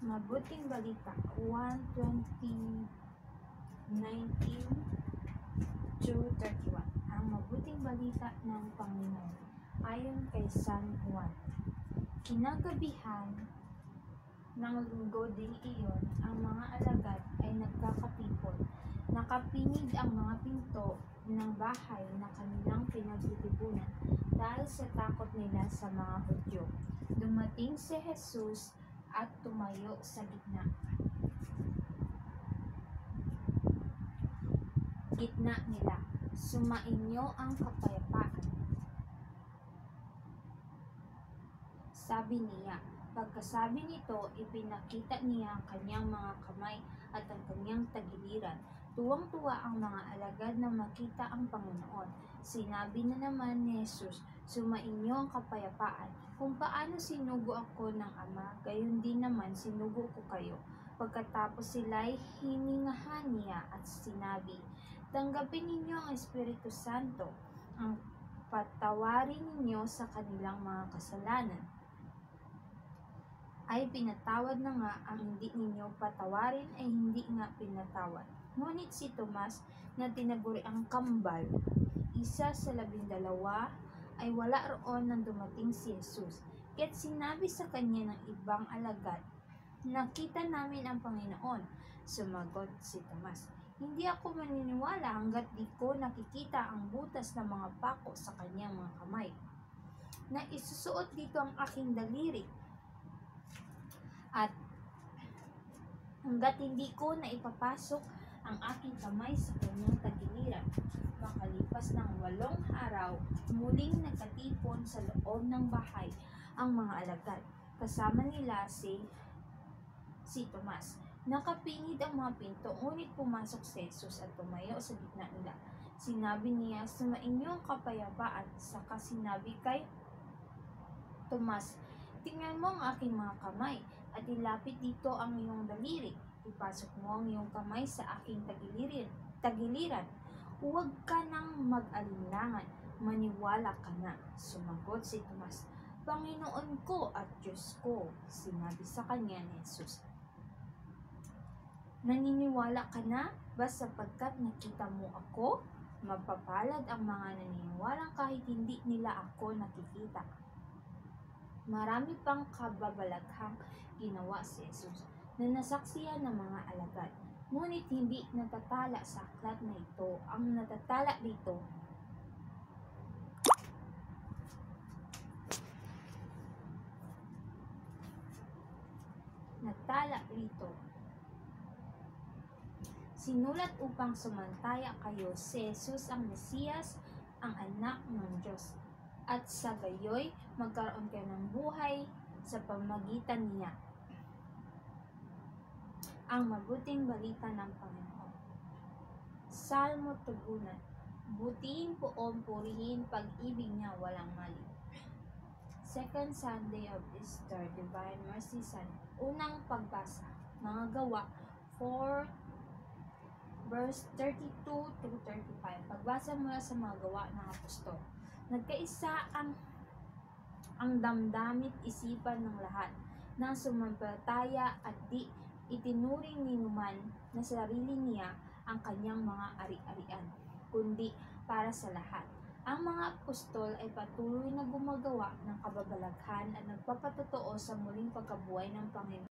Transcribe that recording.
Mabuting balita, 1:20:19-31. Ang mabuting balita ng Panginoon ayon kay San Juan. Kinagabihan ng linggo ding iyon, ang mga alagad ay nagkakatipon. Nakapinig ang mga pinto ng bahay na kanilang pinagtitipunan dahil sa takot nila sa mga Hudyo. Dumating si Jesus at tumayo sa gitna nila. Sumainyo ang kapayapaan, sabi niya. Pagkasabi nito, ipinakita niya ang kanyang mga kamay at ang kanyang tagiliran. Tuwang-tuwa ang mga alagad na makita ang Panginoon. Sinabi na naman ni Jesus, sumainyo ang kapayapaan. Kung paano sinugo ako ng Ama, gayon din naman sinugo ko kayo. Pagkatapos sila'y hiningahan niya at sinabi, tanggapin ninyo ang Espiritu Santo, ang patawarin ninyo sa kanilang mga kasalanan ay pinatawad na nga, ang hindi ninyo patawarin ay hindi nga pinatawad. Ngunit si Tomas, na tinaguri ang kambal, isa sa 12, ay wala roon nang dumating si Jesus. Kaya't sinabi sa kanya ng ibang alagad, nakita namin ang Panginoon. Sumagot si Tomas, hindi ako maniniwala hanggat di ko nakikita ang butas ng mga pako sa kanyang mga kamay, na isusuot dito ang aking daliri, at hanggat hindi ko na ipapasok ang aking kamay sa kanyang tagiliran. Makalipas ng 8 araw, muling nagkatipon sa loob ng bahay ang mga alagad. Kasama nila si Tomas. Nakapingid ang mga pinto, ngunit pumasok si Jesus at tumayo sa gitna nila. Sinabi niya, sumainyo ang kapayapaan. Saka sinabi kay Tomas, tingnan mo ang aking mga kamay, at ilapit dito ang iyong daliri. Ipasok mo ang iyong kamay sa aking tagiliran. Huwag ka nang mag-alinlangan, maniwala ka na. Sumagot si Tomas, Panginoon ko at Diyos ko. Sinabi sa kanya ni Jesus, naniniwala ka na ba sapagkat nakita mo ako? Mapapalad ang mga naniniwalang kahit hindi nila ako nakikita. Marami pang kababalaghang ginawa si Jesus na nasaksihan ng mga alagad, ngunit hindi natatala sa aklat na ito. Ang natatala rito sinulat upang sumantaya kayo si Jesus ang Mesiyas, ang anak ng Diyos, at sa gayoy magkaroon kayo ng buhay sa pamamagitan niya. Ang mabuting balita ng Panginoon. Salmo tugunan. Butihin poon, purihin, pag-ibig niya walang mali. Second Sunday of Easter, Divine Mercy Sunday. Unang pagbasa, mga Gawa 4 verse 32-35. Pagbasa mula sa mga Gawa ng Apostol. Nagkaisa ang damdamit isipan ng lahat ng sumampalataya, at di itinuring ni numan na sarili niya ang kanyang mga ari-arian, kundi para sa lahat. Ang mga apostol ay patuloy na gumagawa ng kababalaghan at nagpapatotoo sa muling pagkabuhay ng Panginoon.